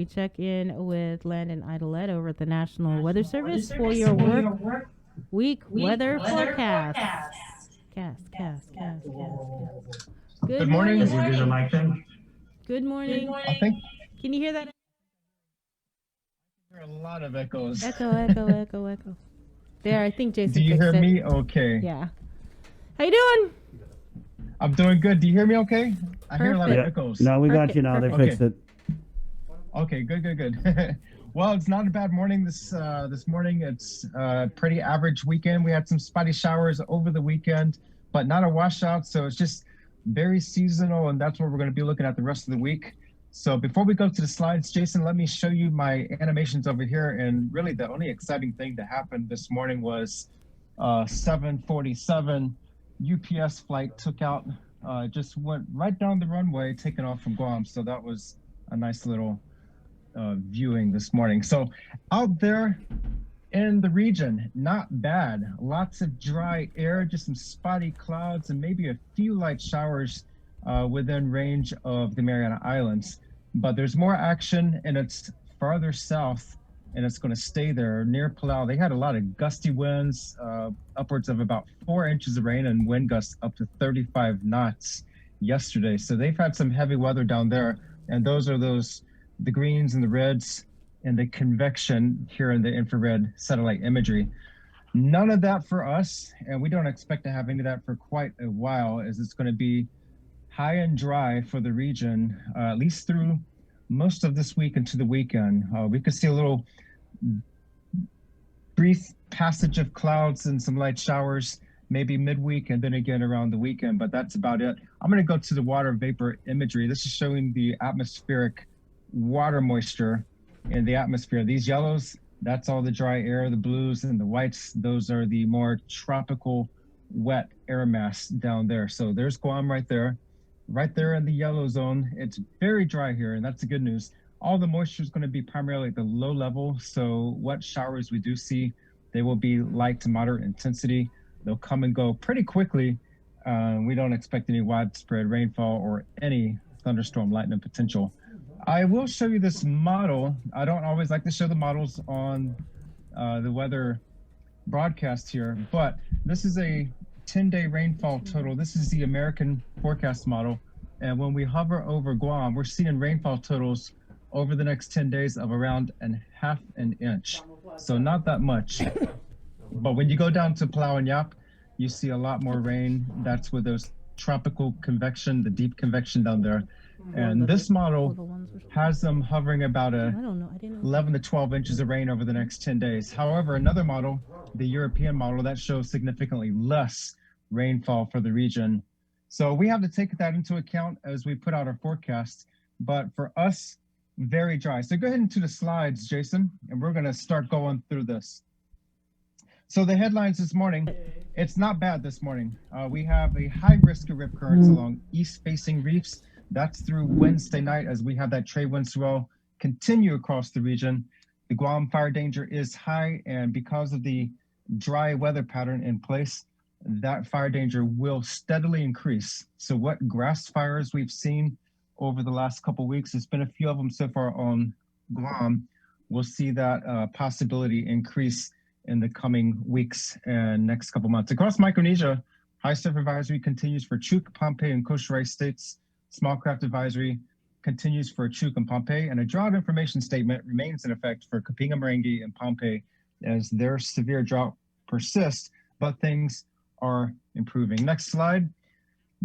We check in with Landon Aydlett over at the National Weather Service for your work week weather forecast. Cast. Good Good morning. Is morning. it do the mic thing? Good morning. I think Can you hear that? there are a lot of echoes. Echo. There, I think Do Jason you hear fixed it. me okay? Yeah. How you doing? I'm doing good. Do you hear me okay? I hear a lot of Perfect. echoes. No, we got you now. They Perfect. fixed it. Okay, good. Well, it's not a bad morning this morning. It's a pretty average weekend. We had some spotty showers over the weekend, but not a washout. So it's just very seasonal, and that's what we're going to be looking at the rest of the week. So before we go to the slides, Jason, let me show you my animations over here. And really, the only exciting thing that happened this morning was 747 UPS flight took out, just went right down the runway, taking off from Guam. So that was a nice little viewing this morning. So out there in the region, not bad. Lots of dry air, just some spotty clouds, and maybe a few light showers within range of the Mariana Islands. But there's more action, and it's farther south, and it's going to stay there near Palau. They had a lot of gusty winds, upwards of about 4 inches of rain and wind gusts up to 35 knots yesterday. So they've had some heavy weather down there, and those are the greens and the reds and the convection here in the infrared satellite imagery. None of that for us, and we don't expect to have any of that for quite a while, as it's going to be high and dry for the region, at least through most of this week into the weekend. We could see a little brief passage of clouds and some light showers, maybe midweek and then again around the weekend, but that's about it. I'm going to go to the water vapor imagery. This is showing the atmospheric water moisture in the atmosphere. These yellows, that's all the dry air. The blues and the whites, those are the more tropical wet air mass down there. So there's Guam right there in the yellow zone. It's very dry here, and that's the good news. All the moisture is going to be primarily at the low level. So what showers we do see, they will be light to moderate intensity. They'll come and go pretty quickly. We don't expect any widespread rainfall or any thunderstorm lightning potential. I will show you this model. I don't always like to show the models on the weather broadcast here, but this is a 10-day rainfall total. This is the American forecast model. And when we hover over Guam, we're seeing rainfall totals over the next 10 days of around half an inch. So not that much. But when you go down to Palau and Yap, you see a lot more rain. That's with those tropical convection, the deep convection down there. And this model has them hovering about 11 to 12 inches of rain over the next 10 days. However, another model, the European model, that shows significantly less rainfall for the region. So we have to take that into account as we put out our forecast. But for us, very dry. So go ahead into the slides, Jason, and we're going to start going through this. So the headlines this morning, it's not bad this morning. We have a high risk of rip currents along east-facing reefs. That's through Wednesday night, as we have that trade wind swell continue across the region. The Guam fire danger is high, and because of the dry weather pattern in place, that fire danger will steadily increase. So what grass fires we've seen over the last couple of weeks, there's been a few of them so far on Guam. We'll see that possibility increase in the coming weeks and next couple months. Across Micronesia, high surf advisory continues for Chuuk, Pohnpei, and Coast Rice states. Small craft advisory continues for Chuuk and Pohnpei, and a drought information statement remains in effect for Kapinga, Maringi, and Pohnpei as their severe drought persists, but things are improving. Next slide.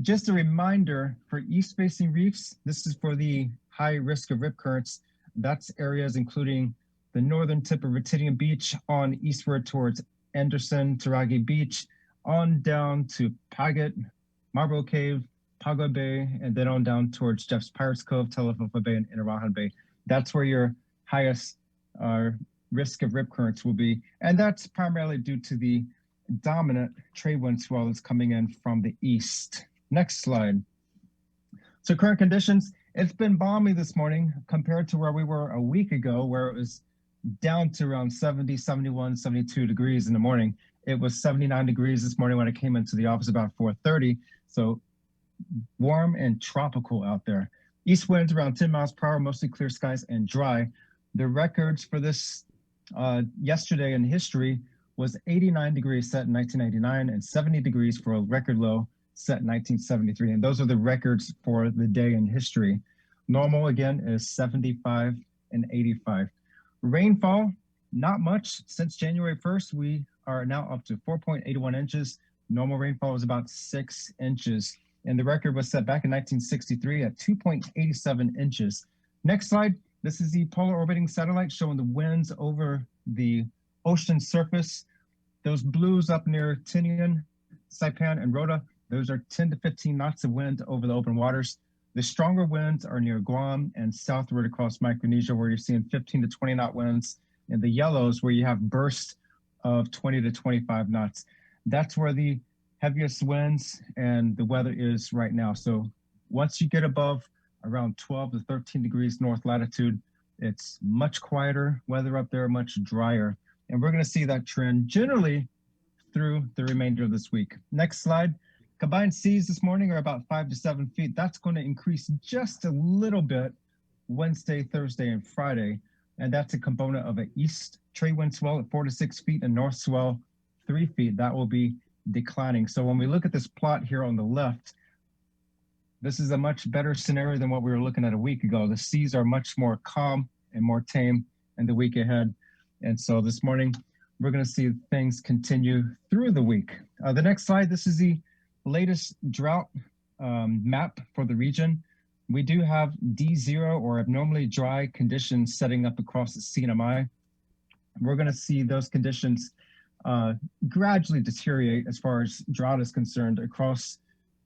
Just a reminder for east-facing reefs, this is for the high risk of rip currents. That's areas including the northern tip of Retidian Beach on eastward towards Anderson, Taragi Beach, on down to Paget, Marlborough Cave, Pago Bay, and then on down towards Jeff's Pirates Cove, Telefofa Bay, and Inarajan Bay. That's where your highest risk of rip currents will be. And that's primarily due to the dominant trade wind swell that's coming in from the east. Next slide. So current conditions, it's been balmy this morning compared to where we were a week ago, where it was down to around 70, 71, 72 degrees in the morning. It was 79 degrees this morning when I came into the office about 4:30. So warm and tropical out there. East winds around 10 miles per hour, mostly clear skies and dry. The records for this yesterday in history was 89 degrees set in 1999 and 70 degrees for a record low set in 1973. And those are the records for the day in history. Normal, again, is 75 and 85. Rainfall, not much. Since January 1st, we are now up to 4.81 inches. Normal rainfall was about 6 inches. And the record was set back in 1963 at 2.87 inches. Next slide. This is the polar orbiting satellite showing the winds over the ocean surface. Those blues up near Tinian, Saipan, and Rota, those are 10 to 15 knots of wind over the open waters. The stronger winds are near Guam and southward across Micronesia, where you're seeing 15 to 20 knot winds. And the yellows, where you have bursts of 20 to 25 knots. That's where the heaviest winds and the weather is right now. So once you get above around 12 to 13 degrees north latitude, it's much quieter weather up there, much drier. And we're going to see that trend generally through the remainder of this week. Next slide. Combined seas this morning are about 5 to 7 feet. That's going to increase just a little bit Wednesday, Thursday, and Friday. And that's a component of an east trade wind swell at 4 to 6 feet and north swell 3 feet. That will be declining. So when we look at this plot here on the left, this is a much better scenario than what we were looking at a week ago. The seas are much more calm and more tame in the week ahead. And so this morning, we're going to see things continue through the week. The next slide, this is the latest drought map for the region. We do have D0 or abnormally dry conditions setting up across the CNMI. We're going to see those conditions gradually deteriorate as far as drought is concerned across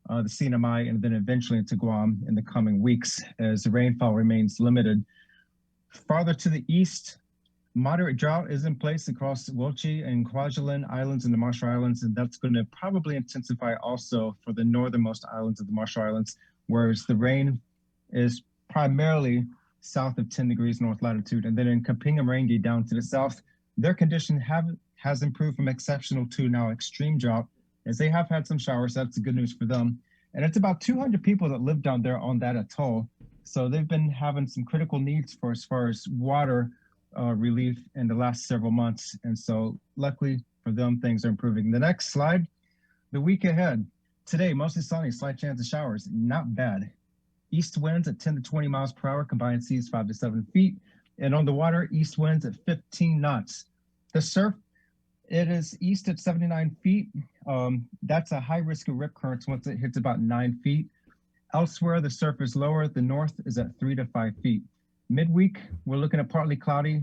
the CNMI and then eventually into Guam in the coming weeks as the rainfall remains limited. Farther to the east, moderate drought is in place across Wilkie and Kwajalein Islands and the Marshall Islands, and that's going to probably intensify also for the northernmost islands of the Marshall Islands, whereas the rain is primarily south of 10 degrees north latitude. And then in Kapinga-Marangi down to the south, their condition has improved from exceptional to now extreme drought, as they have had some showers. That's the good news for them. And it's about 200 people that live down there on that atoll. So they've been having some critical needs for as far as water relief in the last several months. And so luckily for them, things are improving. The next slide, the week ahead. Today, mostly sunny, slight chance of showers, not bad. East winds at 10 to 20 miles per hour, combined seas 5 to 7 feet. And on the water, east winds at 15 knots. The surf, it is east at 79 feet. That's a high risk of rip currents once it hits about 9 feet. Elsewhere, the surf is lower. The north is at 3 to 5 feet. Midweek, we're looking at partly cloudy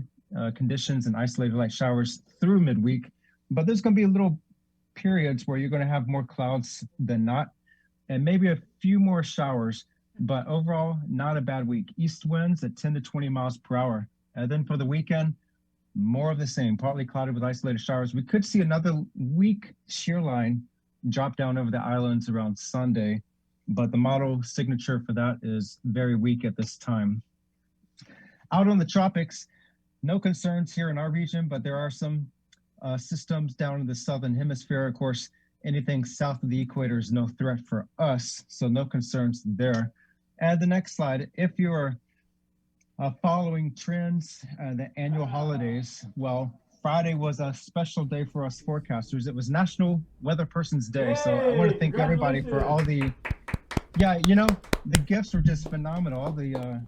conditions and isolated light showers through midweek. But there's going to be little periods where you're going to have more clouds than not, and maybe a few more showers. But overall, not a bad week. East winds at 10 to 20 miles per hour. And then for the weekend, more of the same, partly cloudy with isolated showers. We could see another weak shear line drop down over the islands around Sunday, but the model signature for that is very weak at this time. Out on the tropics, no concerns here in our region, but there are some systems down in the southern hemisphere. Of course, anything south of the equator is no threat for us, so no concerns there. And the next slide, if you're following trends, the annual holidays, well, Friday was a special day for us forecasters. It was National Weather Person's Day, so I want to thank everybody for all the, the gifts were just phenomenal. All the,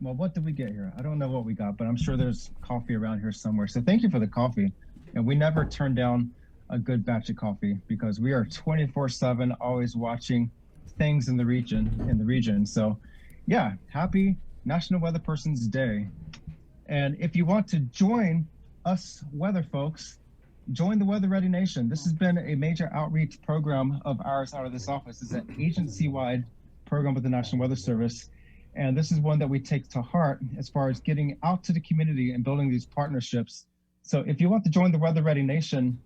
well, what did we get here? I don't know what we got, but I'm sure there's coffee around here somewhere. So thank you for the coffee. And we never turn down a good batch of coffee because we are 24/7 always watching things in the region. So yeah, happy National Weather Person's Day. And if you want to join us weather folks, join the Weather Ready Nation. This has been a major outreach program of ours out of this office. It's an agency-wide program with the National Weather Service. And this is one that we take to heart as far as getting out to the community and building these partnerships. So if you want to join the Weather Ready Nation,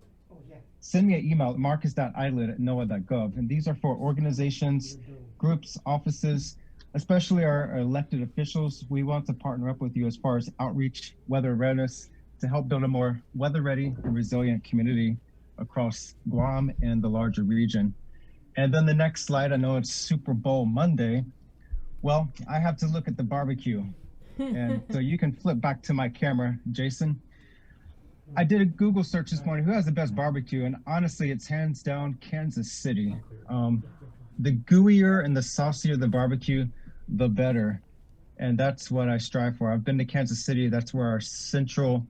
send me an email at marcus.aydlett@noaa.gov. And these are for organizations, groups, offices, especially our elected officials. We want to partner up with you as far as outreach, weather awareness, to help build a more weather-ready and resilient community across Guam and the larger region. And then the next slide, I know it's Super Bowl Monday. Well, I have to look at the barbecue. And so you can flip back to my camera, Jason. I did a Google search this morning, who has the best barbecue? And honestly, it's hands down Kansas City. The gooier and the saucier the barbecue, the better. And that's what I strive for. I've been to Kansas City. That's where our central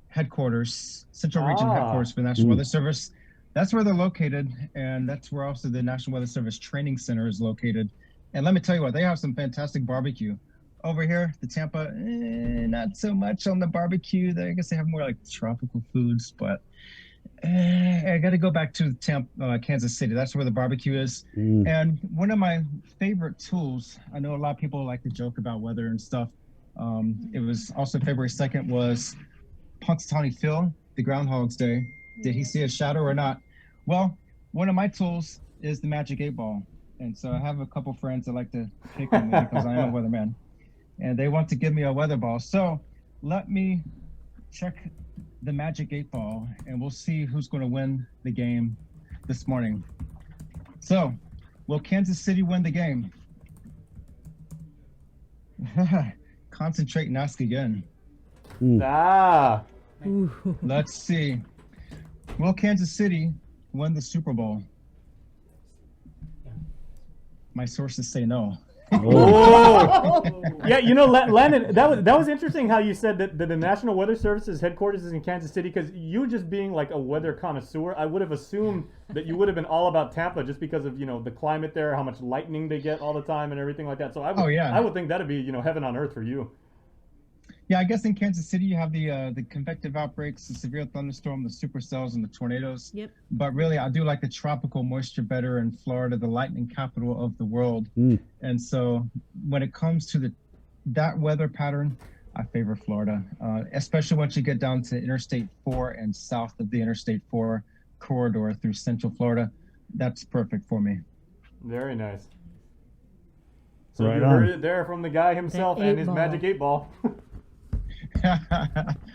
headquarters, central region headquarters for the National Weather Service, that's where they're located. And that's where also the National Weather Service Training Center is located. And let me tell you what, they have some fantastic barbecue. Over here, the Tampa, not so much on the barbecue. I guess they have more like tropical foods, but I got to go back to Tampa, Kansas City. That's where the barbecue is. And one of my favorite tools, I know a lot of people like to joke about weather and stuff. It was also February 2nd was Punxsutawney Phil, the Groundhog's Day. Did he see a shadow or not? Well, one of my tools is the Magic 8-Ball. And so I have a couple friends that like to pick on me because I am a weatherman. And they want to give me a weather ball. So let me check the Magic 8-Ball and we'll see who's going to win the game this morning. So, will Kansas City win the game? Concentrate and ask again. Let's see. Will Kansas City win the Super Bowl? My sources say no. Oh, yeah. You know, Landon, that was interesting how you said that the National Weather Service's headquarters is in Kansas City, because you just being like a weather connoisseur, I would have assumed that you would have been all about Tampa just because of, you know, the climate there, how much lightning they get all the time and everything like that. So I would think that'd be, you know, heaven on earth for you. Yeah, I guess in Kansas City you have the convective outbreaks, the severe thunderstorm, the supercells, and the tornadoes. Yep. But really, I do like the tropical moisture better in Florida, the lightning capital of the world. And so when it comes to that weather pattern, I favor Florida, especially once you get down to Interstate 4 and south of the Interstate 4 corridor through Central Florida. That's perfect for me. Very nice. So you heard it there from the guy himself and his Magic 8-Ball.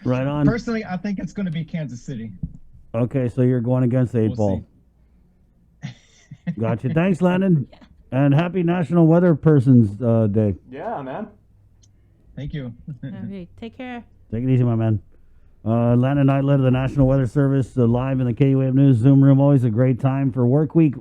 Right on. Personally, I think it's going to be Kansas City. Okay, so you're going against the 8-Ball. Gotcha. Thanks, Landon. And happy National Weather Person's Day. Yeah, man. Thank you. Okay, take care. Take it easy, my man. Landon Aydlett of the National Weather Service, live in the KUAM News Zoom room. Always a great time for work week.